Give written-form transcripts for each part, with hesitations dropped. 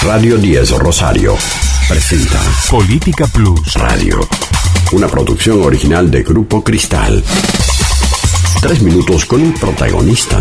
Radio 10 Rosario presenta Política Plus Radio, una producción original de Grupo Cristal. 3 minutos con un protagonista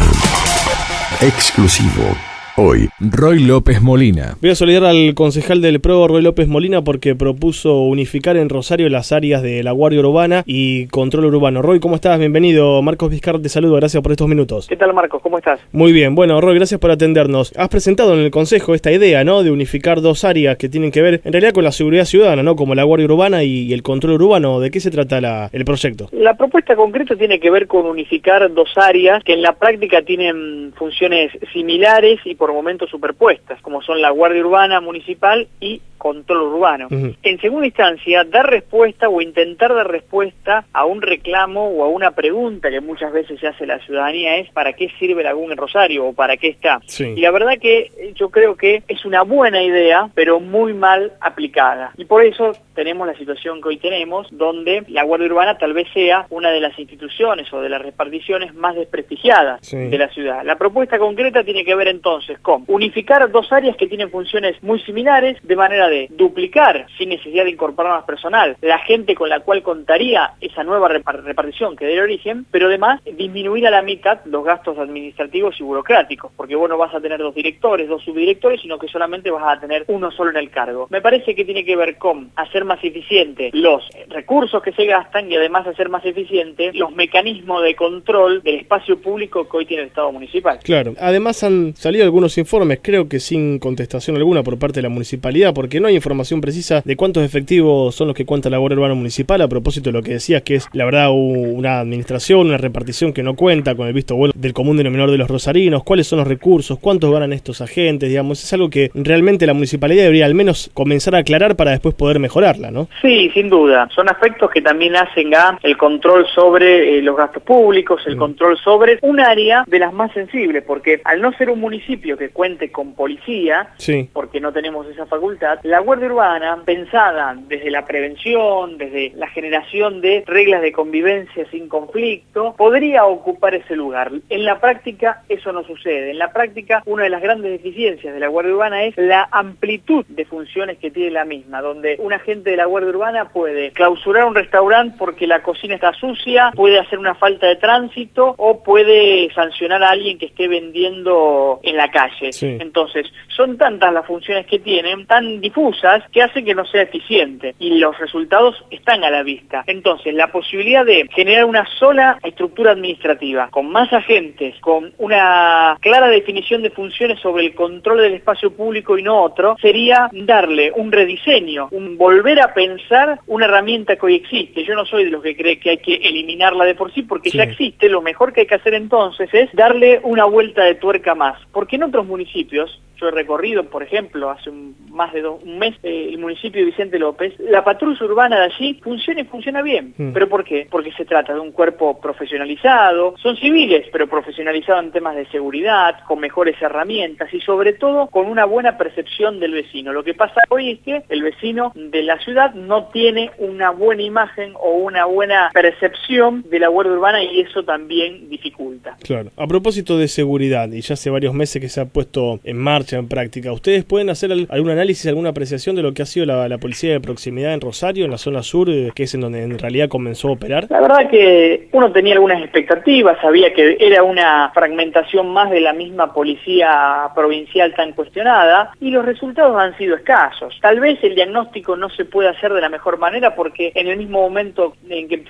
exclusivo. Hoy, Roy López Molina. Voy a saludar al concejal del PRO, Roy López Molina, porque propuso unificar en Rosario las áreas de la Guardia Urbana y Control Urbano. Roy, ¿cómo estás? Bienvenido. Marcos Vizcarra te saludo, gracias por estos minutos. ¿Qué tal, Marcos? ¿Cómo estás? Muy bien. Bueno, Roy, gracias por atendernos. Has presentado en el Consejo esta idea, ¿no?, de unificar 2 áreas que tienen que ver, en realidad, con la seguridad ciudadana, ¿no?, como la Guardia Urbana y el Control Urbano. ¿De qué se trata el proyecto? La propuesta concreta tiene que ver con unificar 2 áreas que en la práctica tienen funciones similares y por momentos superpuestas, como son la Guardia Urbana Municipal y Control Urbano. En segunda instancia, dar respuesta o intentar dar respuesta a un reclamo o a una pregunta que muchas veces se hace la ciudadanía es ¿para qué sirve la GUN en Rosario o para qué está? Sí. Y la verdad que yo creo que es una buena idea, pero muy mal aplicada. Y por eso tenemos la situación que hoy tenemos, donde la Guardia Urbana tal vez sea una de las instituciones o de las reparticiones más desprestigiadas de la ciudad. La propuesta concreta tiene que ver entonces con unificar 2 áreas que tienen funciones muy similares, de manera de duplicar, sin necesidad de incorporar más personal, la gente con la cual contaría esa nueva repartición que dé origen, pero además disminuir a la mitad los gastos administrativos y burocráticos, porque vos no vas a tener 2 directores, 2 subdirectores, sino que solamente vas a tener uno solo en el cargo. Me parece que tiene que ver con hacer más eficiente los recursos que se gastan y además hacer más eficiente los mecanismos de control del espacio público que hoy tiene el Estado municipal. Claro. Además han salido algunos informes, creo que sin contestación alguna por parte de la municipalidad, porque no hay información precisa de cuántos efectivos son los que cuenta la Guardia Urbana Municipal, a propósito de lo que decías, que es la verdad una administración, una repartición que no cuenta con el visto bueno del común denominador de los rosarinos, cuáles son los recursos, cuántos ganan estos agentes, digamos. Es algo que realmente la municipalidad debería al menos comenzar a aclarar para después poder mejorarla, ¿no? Sí, sin duda. Son aspectos que también hacen a el control sobre los gastos públicos, el control sobre un área de las más sensibles, porque al no ser un municipio que cuente con policía, porque no tenemos esa facultad, la Guardia Urbana, pensada desde la prevención, desde la generación de reglas de convivencia sin conflicto, podría ocupar ese lugar. En la práctica eso no sucede. En la práctica una de las grandes deficiencias de la Guardia Urbana es la amplitud de funciones que tiene la misma, donde un agente de la Guardia Urbana puede clausurar un restaurante porque la cocina está sucia, puede hacer una falta de tránsito o puede sancionar a alguien que esté vendiendo en la calle. Entonces, son tantas las funciones que tienen, tan difusas, que hacen que no sea eficiente y los resultados están a la vista. Entonces, la posibilidad de generar una sola estructura administrativa, con más agentes, con una clara definición de funciones sobre el control del espacio público y no otro, sería darle un rediseño, un volver a pensar una herramienta que hoy existe. Yo no soy de los que cree que hay que eliminarla de por sí, porque ya existe. Lo mejor que hay que hacer entonces es darle una vuelta de tuerca más, porque en otros municipios, yo he recorrido, por ejemplo, hace más de un mes, el municipio de Vicente López, la patrulla urbana de allí funciona bien. ¿Pero por qué? Porque se trata de un cuerpo profesionalizado, son civiles, pero profesionalizados en temas de seguridad, con mejores herramientas y sobre todo con una buena percepción del vecino. Lo que pasa hoy es que el vecino de la ciudad no tiene una buena imagen o una buena percepción de la Guardia Urbana y eso también dificulta. Claro. A propósito de seguridad, y ya hace varios meses que se ha puesto en marcha, en práctica, ¿ustedes pueden hacer algún análisis, alguna apreciación de lo que ha sido la policía de proximidad en Rosario, en la zona sur, que es en donde en realidad comenzó a operar? La verdad que uno tenía algunas expectativas, sabía que era una fragmentación más de la misma policía provincial tan cuestionada y los resultados han sido escasos. Tal vez el diagnóstico no se puede hacer de la mejor manera porque en el mismo momento en que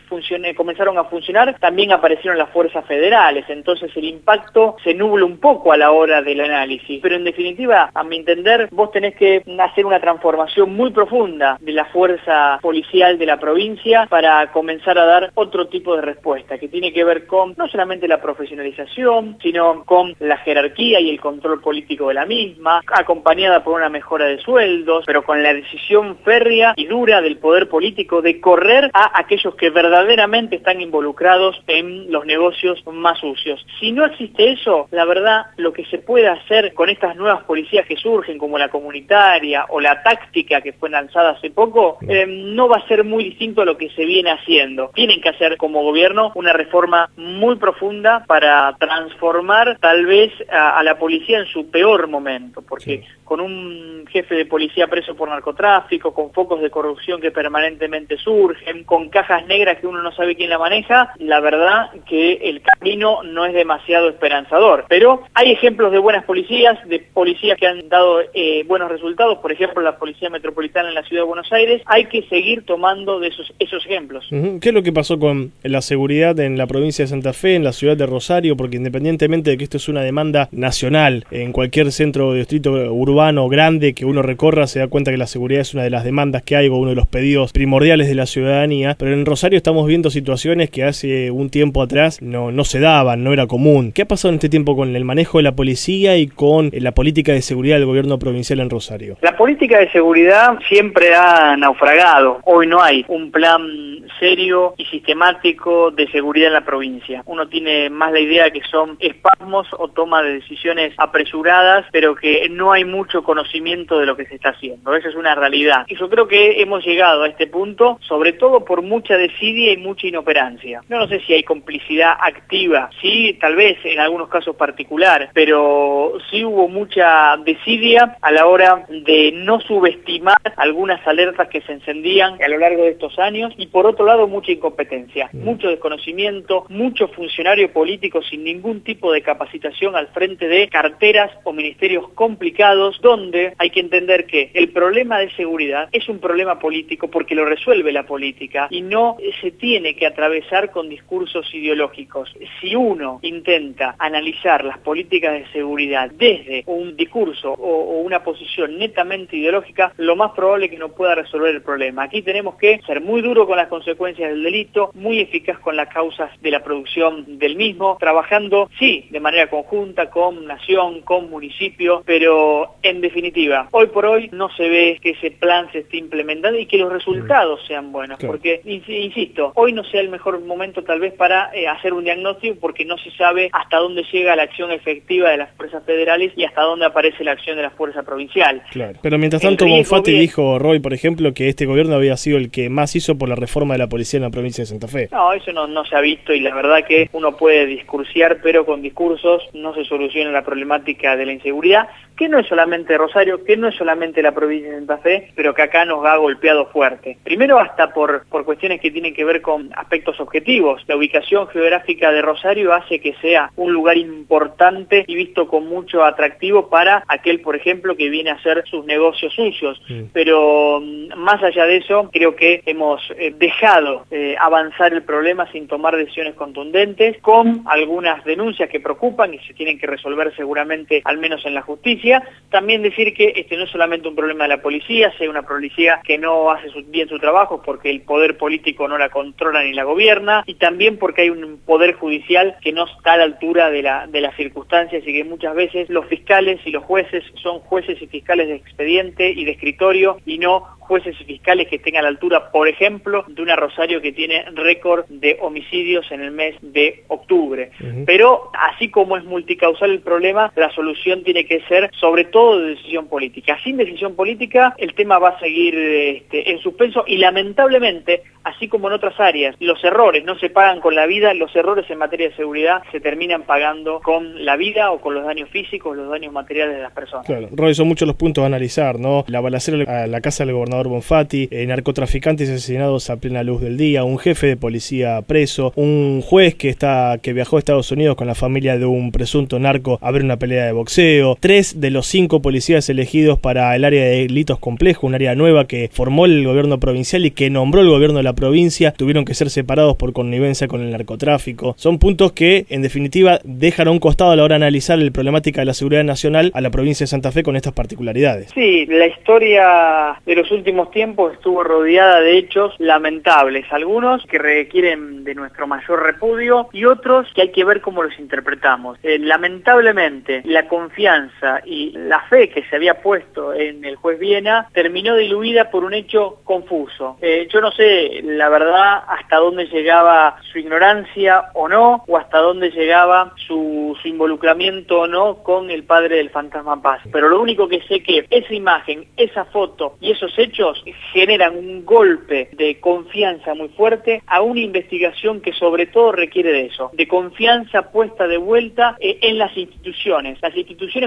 comenzaron a funcionar también aparecieron las fuerzas federales, entonces el impacto se nubla un poco a la hora del análisis, pero en definitiva, a mi entender, vos tenés que hacer una transformación muy profunda de la fuerza policial de la provincia para comenzar a dar otro tipo de respuesta, que tiene que ver con no solamente la profesionalización, sino con la jerarquía y el control político de la misma, acompañada por una mejora de sueldos, pero con la decisión férrea y dura del poder político de correr a aquellos que verdaderamente están involucrados en los negocios más sucios. Si no existe eso, la verdad, lo que se puede hacer con estas nuevas nuevas policías que surgen, como la comunitaria o la táctica que fue lanzada hace poco, no va a ser muy distinto a lo que se viene haciendo. Tienen que hacer como gobierno una reforma muy profunda para transformar tal vez a la policía en su peor momento, porque con un jefe de policía preso por narcotráfico, con focos de corrupción que permanentemente surgen, con cajas negras que uno no sabe quién la maneja, la verdad que el camino no es demasiado esperanzador. Pero hay ejemplos de buenas policías, de policías que han dado buenos resultados, por ejemplo la Policía Metropolitana en la Ciudad de Buenos Aires. Hay que seguir tomando de esos ejemplos. ¿Qué es lo que pasó con la seguridad en la provincia de Santa Fe, en la ciudad de Rosario? Porque independientemente de que esto es una demanda nacional, en cualquier centro o distrito urbano grande que uno recorra se da cuenta que la seguridad es una de las demandas que hay, o uno de los pedidos primordiales de la ciudadanía, pero en Rosario estamos viendo situaciones que hace un tiempo atrás no se daban, no era común. ¿Qué ha pasado en este tiempo con el manejo de la policía y con la política de seguridad del gobierno provincial en Rosario? La política de seguridad siempre ha naufragado. Hoy no hay un plan serio y sistemático de seguridad en la provincia. Uno tiene más la idea de que son espasmos o toma de decisiones apresuradas, pero que no hay mucho conocimiento de lo que se está haciendo. Esa es una realidad. Y yo creo que hemos llegado a este punto, sobre todo por mucha desidia y mucha inoperancia. No sé si hay complicidad activa, sí, tal vez en algunos casos particulares, pero sí hubo mucha desidia a la hora de no subestimar algunas alertas que se encendían a lo largo de estos años, y por otro lado mucha incompetencia, mucho desconocimiento, mucho funcionario político sin ningún tipo de capacitación al frente de carteras o ministerios complicados, donde hay que entender que el problema de seguridad es un problema político porque lo resuelve la política y no se tiene que atravesar con discursos ideológicos. Si uno intenta analizar las políticas de seguridad desde un discurso o una posición netamente ideológica, lo más probable es que no pueda resolver el problema. Aquí tenemos que ser muy duro con las consecuencias del delito, muy eficaz con las causas de la producción del mismo, trabajando, sí, de manera conjunta con nación, con municipio, pero en definitiva, hoy por hoy no se ve que ese plan se esté implementando y que los resultados sean buenos, porque, insisto, hoy no sea el mejor momento tal vez para hacer un diagnóstico, porque no se sabe hasta dónde llega la acción efectiva de las fuerzas federales y hasta dónde aparece la acción de la fuerza provincial. Claro. Pero mientras tanto, Bonfatti dijo, Roy, por ejemplo, que este gobierno había sido el que más hizo por la reforma de la policía en la provincia de Santa Fe. No, eso no se ha visto, y la verdad que uno puede discursiar, pero con discursos no se soluciona la problemática de la inseguridad, que no es solamente Rosario, que no es solamente la provincia de Santa Fe, pero que acá nos ha golpeado fuerte. Primero hasta por cuestiones que tienen que ver con aspectos objetivos. La ubicación geográfica de Rosario hace que sea un lugar importante y visto con mucho atractivo para aquel, por ejemplo, que viene a hacer sus negocios sucios. Pero más allá de eso, creo que hemos dejado avanzar el problema sin tomar decisiones contundentes, con algunas denuncias que preocupan y se tienen que resolver seguramente, al menos en la justicia. También decir que este no es solamente un problema de la policía, si hay una policía que no hace bien su trabajo porque el poder político no la controla ni la gobierna, y también porque hay un poder judicial que no está a la altura de las circunstancias, y que muchas veces los fiscales y los jueces son jueces y fiscales de expediente y de escritorio, y no jueces y fiscales que estén a la altura, por ejemplo, de una Rosario que tiene récord de homicidios en el mes de octubre. Pero así como es multicausal el problema, la solución tiene que ser sobre todo de decisión política. Sin decisión política el tema va a seguir en suspenso, y lamentablemente, así como en otras áreas, los errores no se pagan con la vida, los errores en materia de seguridad se terminan pagando con la vida o con los daños físicos, los daños materiales de las personas. Claro, Roy, son muchos los puntos a analizar, ¿no? La balacera a la casa del gobernador Bonfatti, narcotraficantes asesinados a plena luz del día, un jefe de policía preso, un juez que viajó a Estados Unidos con la familia de un presunto narco a ver una pelea de boxeo, 3 de los 5 policías elegidos para el área de delitos complejos, un área nueva que formó el gobierno provincial y que nombró el gobierno de la provincia, tuvieron que ser separados por connivencia con el narcotráfico. Son puntos que, en definitiva, dejan a un costado a la hora de analizar la problemática de la seguridad nacional a la provincia de Santa Fe con estas particularidades. Sí, la historia de los últimos últimos tiempos estuvo rodeada de hechos lamentables, algunos que requieren de nuestro mayor repudio y otros que hay que ver cómo los interpretamos. Lamentablemente, la confianza y la fe que se había puesto en el juez Viena terminó diluida por un hecho confuso. Yo no sé, la verdad, hasta dónde llegaba su ignorancia o no, o hasta dónde llegaba su involucramiento o no con el padre del fantasma Paz. Pero lo único que sé que esa imagen, esa foto y esos hechos generan un golpe de confianza muy fuerte a una investigación que sobre todo requiere de eso, de confianza puesta de vuelta en las instituciones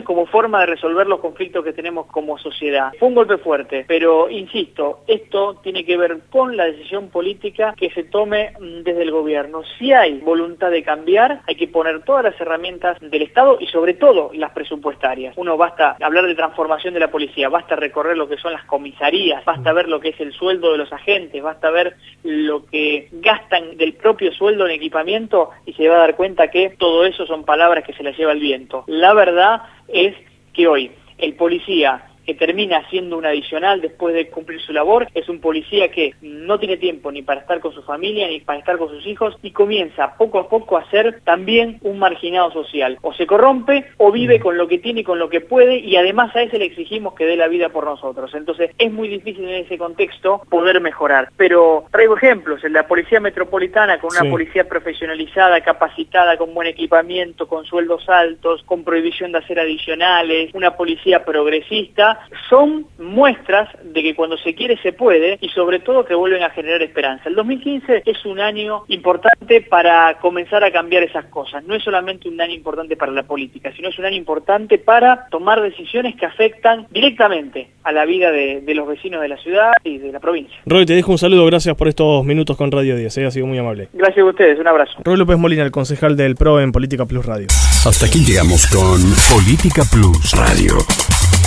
como forma de resolver los conflictos que tenemos como sociedad. Fue un golpe fuerte, pero insisto, esto tiene que ver con la decisión política que se tome desde el gobierno. Si hay voluntad de cambiar, hay que poner todas las herramientas del Estado y sobre todo las presupuestarias. Uno basta hablar de transformación de la policía, basta recorrer lo que son las comisarías, basta ver lo que es el sueldo de los agentes, basta ver lo que gastan del propio sueldo en equipamiento y se va a dar cuenta que todo eso son palabras que se las lleva el viento. La verdad es que hoy el policía que termina siendo un adicional después de cumplir su labor, es un policía que no tiene tiempo ni para estar con su familia, ni para estar con sus hijos, y comienza poco a poco a ser también un marginado social. O se corrompe, o vive con lo que tiene y con lo que puede, y además a ese le exigimos que dé la vida por nosotros. Entonces es muy difícil en ese contexto poder mejorar. Pero traigo ejemplos, en la Policía Metropolitana, con una policía profesionalizada, capacitada, con buen equipamiento, con sueldos altos, con prohibición de hacer adicionales, una policía progresista, son muestras de que cuando se quiere se puede y sobre todo que vuelven a generar esperanza. El 2015 es un año importante para comenzar a cambiar esas cosas. No es solamente un año importante para la política, sino es un año importante para tomar decisiones que afectan directamente a la vida de los vecinos de la ciudad y de la provincia. Roy, te dejo un saludo, gracias por estos minutos con Radio 10, ha sido muy amable. Gracias a ustedes, un abrazo. Roy López Molina, el concejal del PRO en Política Plus Radio. Hasta aquí llegamos con Política Plus Radio,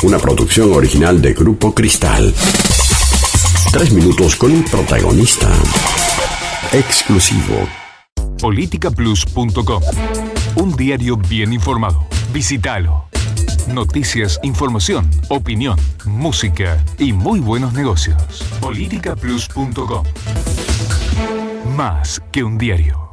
una producción original de Grupo Cristal. 3 minutos con un protagonista exclusivo. Politicaplus.com, un diario bien informado. Visítalo. Noticias, información, opinión, música y muy buenos negocios. Politicaplus.com. Más que un diario.